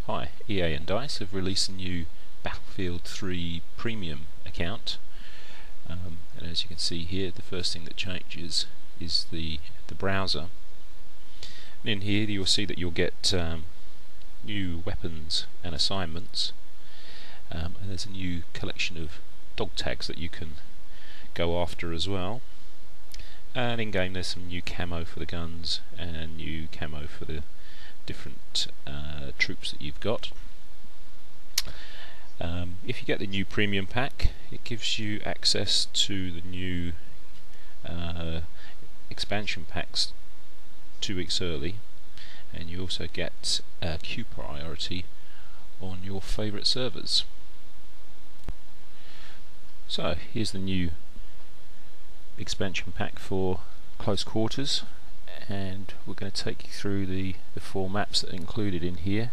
Hi, EA and DICE have released a new Battlefield 3 premium account, and as you can see here, the first thing that changes is the browser. And in here you'll see that you'll get new weapons and assignments, and there's a new collection of dog tags that you can go after as well. And in game there's some new camo for the guns and new camo for the different troops that you've got. If you get the new premium pack, it gives you access to the new expansion packs 2 weeks early, and you also get queue priority on your favourite servers. So here's the new expansion pack for Close Quarters, and we're going to take you through the 4 maps that are included in here.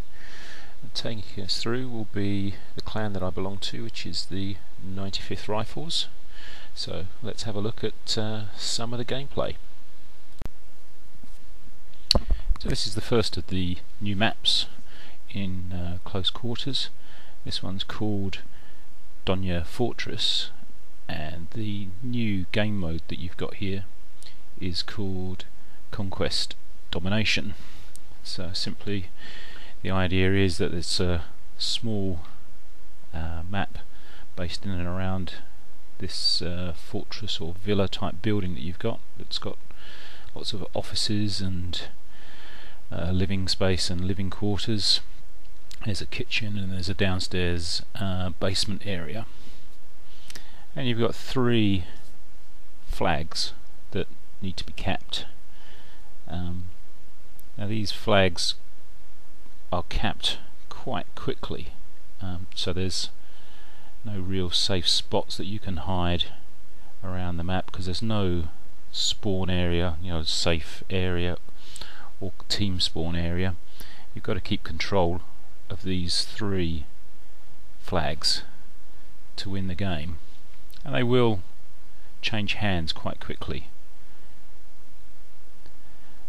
And taking us through will be the clan that I belong to, which is the 95th Rifles. So let's have a look at some of the gameplay. So this is the first of the new maps in Close Quarters. This one's called Donya Fortress, and the new game mode that you've got here is called Conquest Domination. So simply the idea is that it's a small map based in and around this fortress or villa type building that you've got. It's got lots of offices and living space and living quarters. There's a kitchen and there's a downstairs basement area, and you've got 3 flags that need to be capped. Now these flags are capped quite quickly, so there's no real safe spots that you can hide around the map, because there's no spawn area, safe area or team spawn area. You've got to keep control of these 3 flags to win the game, and they will change hands quite quickly.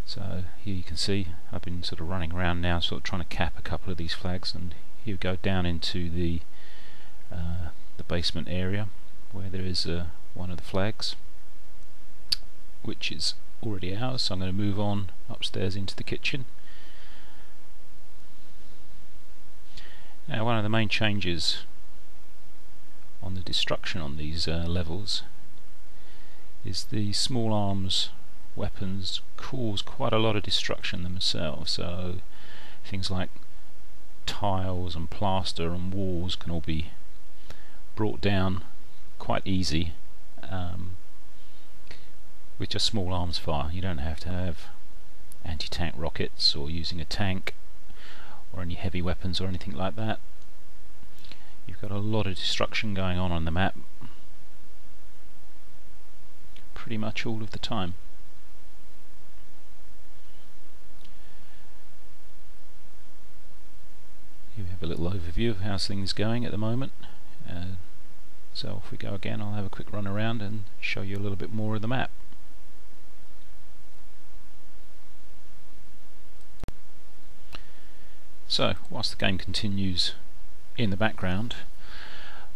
So here you can see I've been sort of running around now, sort of trying to cap a couple of these flags, and here we go down into the basement area where there is one of the flags, which is already ours. So I'm going to move on upstairs into the kitchen. Now, one of the main changes on the destruction on these levels is the small arms weapons cause quite a lot of destruction themselves. So things like tiles and plaster and walls can all be brought down quite easy with just small arms fire. You don't have to have anti-tank rockets or using a tank or any heavy weapons or anything like that. You've got a lot of destruction going on the map pretty much all of the time. Here we have a little overview of how things are going at the moment. So if we go again, I'll have a quick run around and show you a little bit more of the map. So whilst the game continues in the background,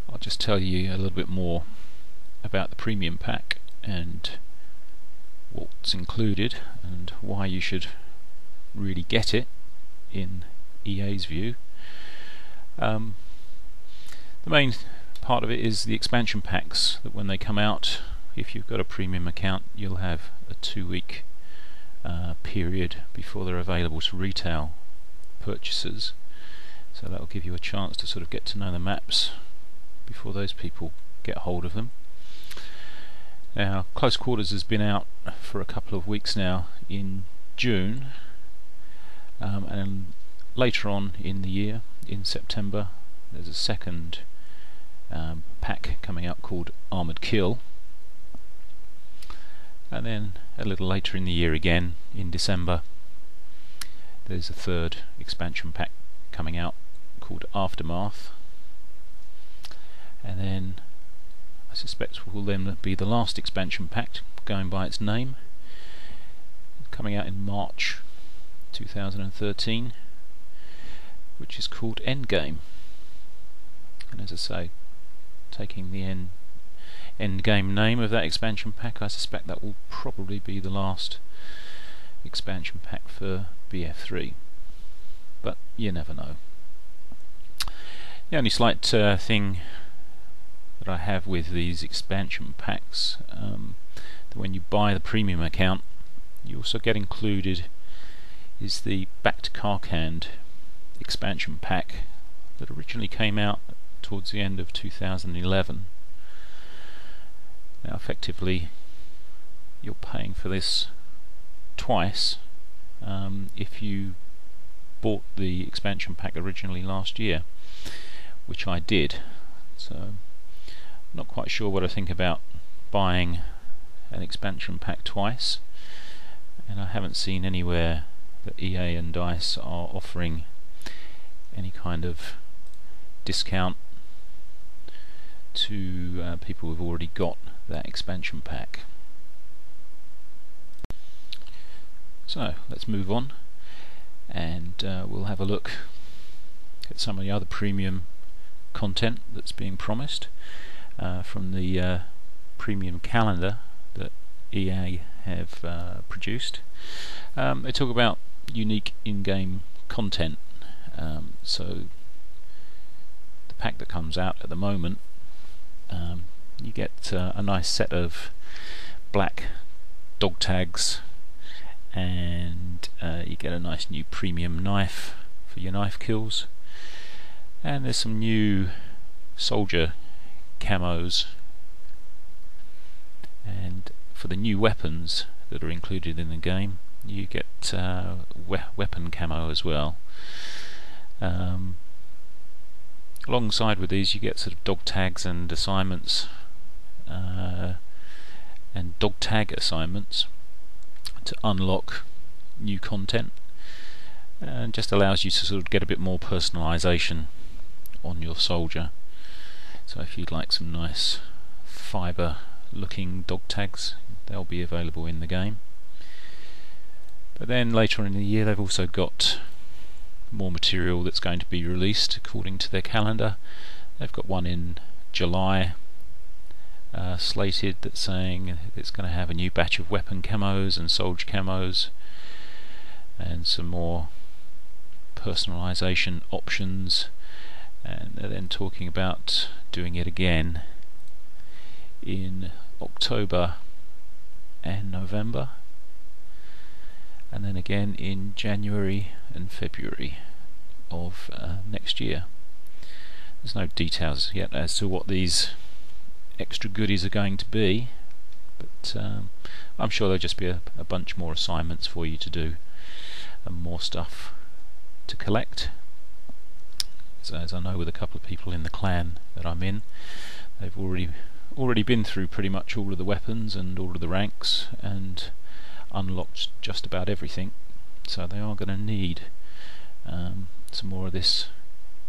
I'll just tell you a little bit more about the premium pack and what's included and why you should really get it in EA's view. The main part of it is the expansion packs that when they come out, if you've got a premium account, you'll have a 2-week period before they're available to retail purchasers. So that will give you a chance to sort of get to know the maps before those people get hold of them. Now, Close Quarters has been out for a couple of weeks now in June, and later on in the year, in September, there's a second pack coming out called Armoured Kill, and then a little later in the year again, in December, there's a third expansion pack coming out called Aftermath, and then I suspect will then be the last expansion pack, going by its name, coming out in March 2013, which is called Endgame. And as I say, taking the Endgame name of that expansion pack, I suspect that will probably be the last expansion pack for BF3, but you never know. The only slight thing that I have with these expansion packs, that when you buy the premium account, you also get included is the Backed Carcand expansion pack that originally came out towards the end of 2011. Now effectively you're paying for this twice if you bought the expansion pack originally last year, which I did. So I'm not quite sure what I think about buying an expansion pack twice, and I haven't seen anywhere that EA and DICE are offering any kind of discount to people who've already got that expansion pack. So let's move on, and we'll have a look at some of the other premium content that's being promised from the premium calendar that EA have produced. They talk about unique in-game content. So the pack that comes out at the moment, you get a nice set of black dog tags, and you get a nice new premium knife for your knife kills, and there's some new soldier camos, and for the new weapons that are included in the game you get weapon camo as well. Alongside with these you get sort of dog tags and assignments, and dog tag assignments to unlock new content, and just allows you to sort of get a bit more personalisation on your soldier. So if you'd like some nice fibre looking dog tags, they'll be available in the game. But then later in the year they've also got more material that's going to be released according to their calendar. They've got one in July slated that's saying it's going to have a new batch of weapon camos and soldier camos and some more personalisation options, and they're then talking about doing it again in October and November, and then again in January and February of next year. There's no details yet as to what these extra goodies are going to be, but I'm sure there'll just be a bunch more assignments for you to do and more stuff to collect. So as I know with a couple of people in the clan that I'm in, they've already been through pretty much all of the weapons and all of the ranks and unlocked just about everything, so they are going to need some more of this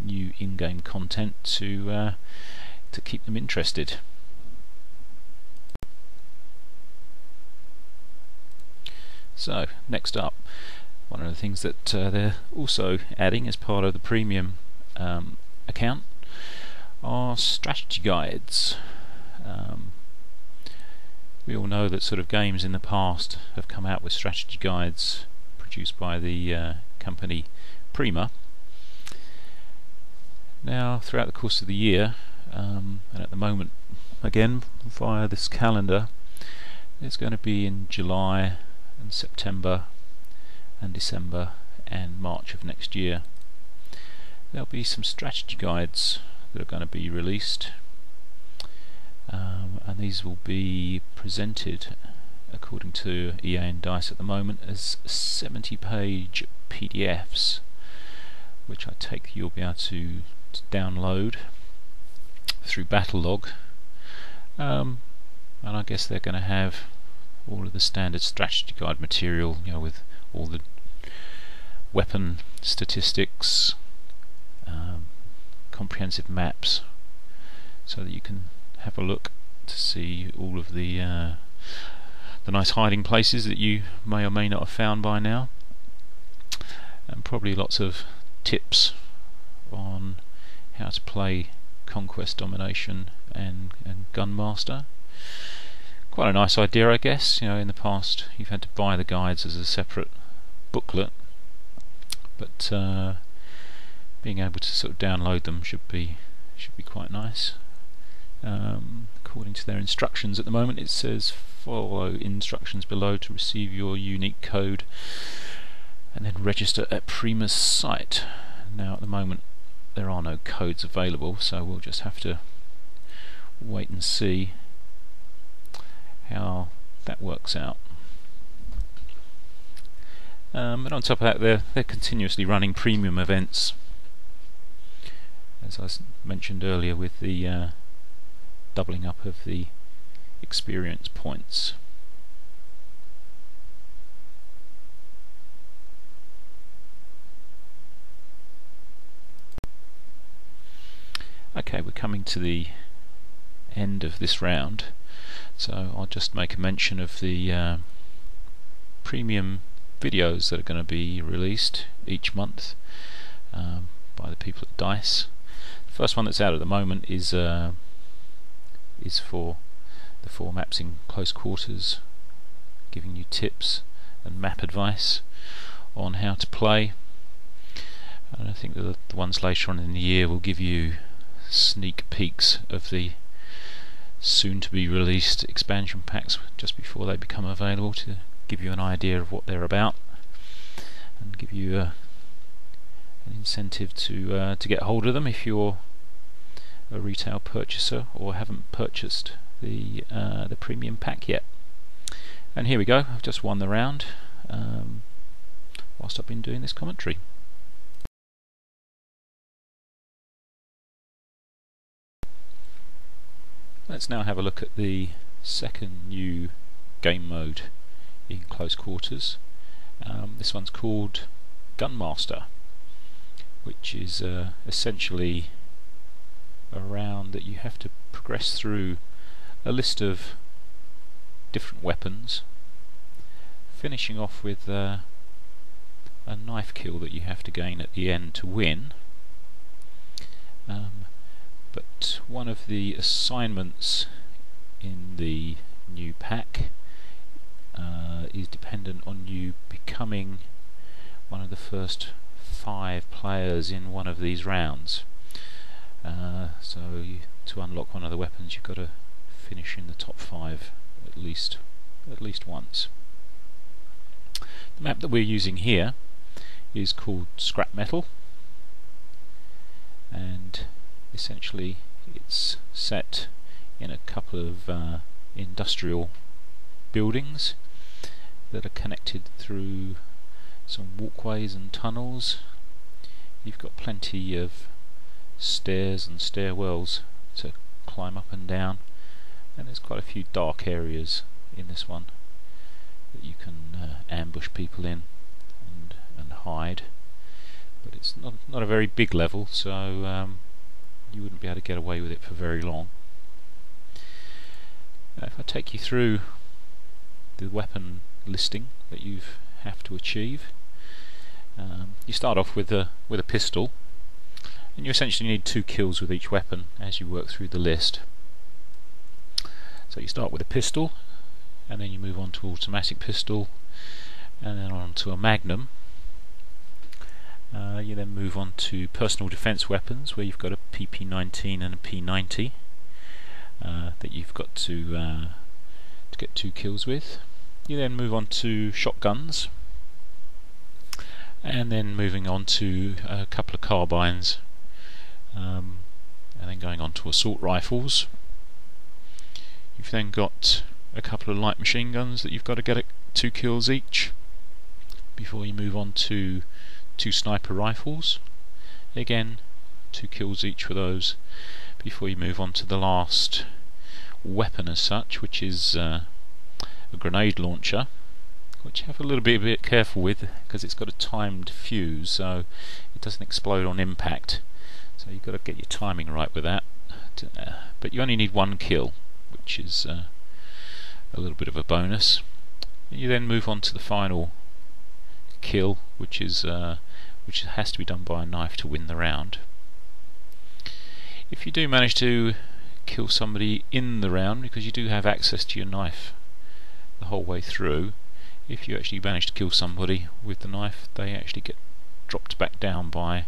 new in-game content to keep them interested. So next up, one of the things that they're also adding as part of the premium account are strategy guides. We all know that sort of games in the past have come out with strategy guides produced by the company Prima. Now throughout the course of the year, and at the moment again via this calendar, it's going to be in July and September and December and March of next year. There'll be some strategy guides that are going to be released, and these will be presented according to EA and DICE at the moment as 70-page PDFs, which I take you'll be able to download through Battlelog, and I guess they're going to have all of the standard strategy guide material, you know, with all the weapon statistics, comprehensive maps, so that you can have a look to see all of the nice hiding places that you may or may not have found by now, and probably lots of tips on how to play Conquest, Domination and Gunmaster. Quite a nice idea, I guess. You know, in the past you've had to buy the guides as a separate booklet, but being able to sort of download them should be quite nice. According to their instructions at the moment, it says follow instructions below to receive your unique code and then register at Prima's site. Now at the moment there are no codes available, so we'll just have to wait and see how that works out. And on top of that, they're continuously running premium events, as I mentioned earlier, with the doubling up of the experience points. Okay, we're coming to the end of this round, so I'll just make a mention of the premium videos that are going to be released each month by the people at DICE. The first one that's out at the moment is for the 4 maps in Close Quarters, giving you tips and map advice on how to play. And I think that the ones later on in the year will give you sneak peeks of the soon to be released expansion packs just before they become available, to give you an idea of what they're about and give you an incentive to get hold of them if you're a retail purchaser or haven't purchased the premium pack yet. And here we go, I've just won the round whilst I've been doing this commentary. Let's now have a look at the second new game mode in Close Quarters. This one's called Gunmaster, which is essentially a round that you have to progress through a list of different weapons, finishing off with a knife kill that you have to gain at the end to win. But one of the assignments in the new pack is dependent on you becoming one of the first 5 players in one of these rounds. So to unlock one of the weapons, you've got to finish in the top 5 at least once. The map that we're using here is called Scrap Metal, and essentially it's set in a couple of industrial buildings that are connected through some walkways and tunnels. You've got plenty of stairs and stairwells to climb up and down, and there's quite a few dark areas in this one that you can ambush people in and hide. But it's not a very big level, so you wouldn't be able to get away with it for very long. If I take you through the weapon listing that you have to achieve, you start off with a pistol, and you essentially need 2 kills with each weapon as you work through the list. So you start with a pistol, and then you move on to automatic pistol, and then on to a magnum. You then move on to personal defense weapons, where you've got a PP19 and a P90 that you've got to get 2 kills with. You then move on to shotguns, and then moving on to a couple of carbines, and then going on to assault rifles. You've then got a couple of light machine guns that you've got to get 2 kills each before you move on to 2 sniper rifles. Again, 2 kills each for those before you move on to the last weapon as such, which is a grenade launcher, which you have a little bit careful with because it's got a timed fuse, so it doesn't explode on impact. So you've got to get your timing right with that. But you only need 1 kill, which is a little bit of a bonus. You then move on to the final kill, which has to be done by a knife to win the round. If you do manage to kill somebody in the round, because you do have access to your knife the whole way through, if you actually manage to kill somebody with the knife, they actually get dropped back down by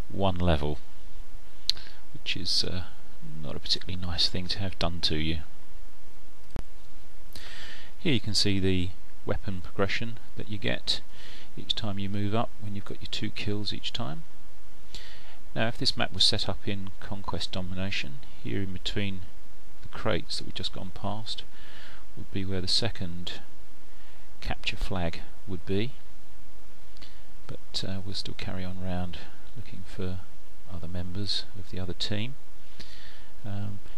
one level, which is not a particularly nice thing to have done to you. Here you can see the weapon progression that you get each time you move up when you've got your 2 kills each time. Now if this map was set up in Conquest Domination, here in between the crates that we've just gone past would be where the second capture flag would be, but we'll still carry on round looking for other members of the other team.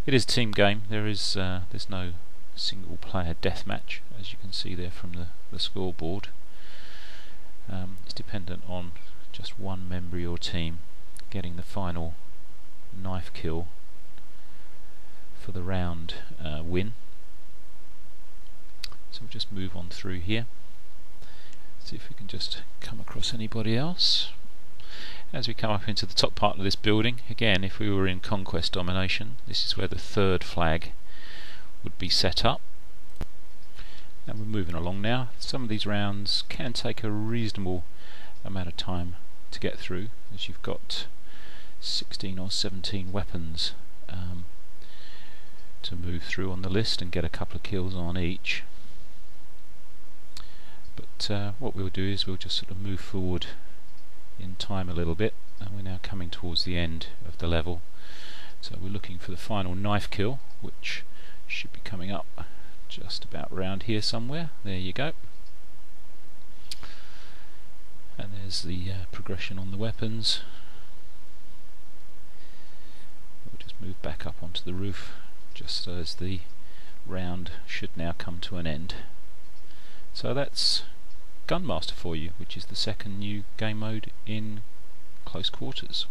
It is a team game. There's no single player deathmatch, as you can see there from the scoreboard. It's dependent on just one member of your team getting the final knife kill for the round win. So we'll just move on through here, see if we can just come across anybody else. As we come up into the top part of this building, again, if we were in Conquest Domination, this is where the 3rd flag would be set up. And we're moving along now. Some of these rounds can take a reasonable amount of time to get through, as you've got 16 or 17 weapons to move through on the list and get a couple of kills on each. But what we'll do is we'll just sort of move forward in time a little bit, and we're now coming towards the end of the level, so we're looking for the final knife kill, which should be coming up just about around here somewhere. There you go. And there's the progression on the weapons. We'll just move back up onto the roof just as the round should now come to an end. So that's Gunmaster for you, which is the second new game mode in Close Quarters.